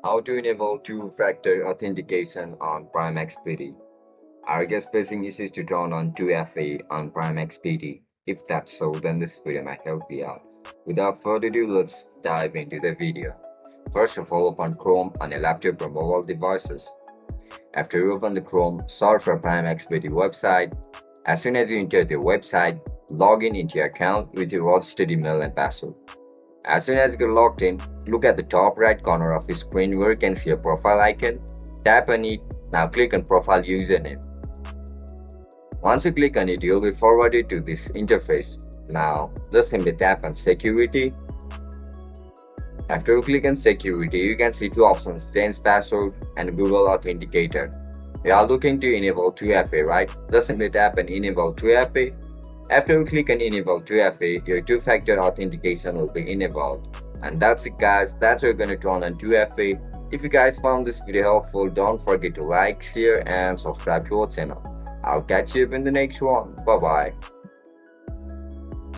How to enable two-factor authentication on PRIMEXBT. Are you guys facing issues to turn on 2FA on PRIMEXBT? If that's so, then this video might help you out. Without further ado, let's dive into the video. First of all, open Chrome on your laptop or mobile devices. After you open the Chrome, search for PRIMEXBT website. As soon as you enter the website, log in into your account with your registered email and password. As soon as you get logged in, look at the top right corner of your screen where you can see a profile icon. Tap on it. Now click on Profile Username. Once you click on it, you'll be forwarded to this interface. Now, just simply tap on Security. After you click on Security, you can see two options: Change Password and Google Authenticator. We are looking to enable 2FA, right? Just simply tap on Enable 2FA. After you click on Enable 2FA, your two-factor authentication will be enabled. And that's it guys, that's how you're going to turn on 2FA. If you guys found this video helpful, don't forget to like, share and subscribe to our channel. I'll catch you up in the next one. Bye bye.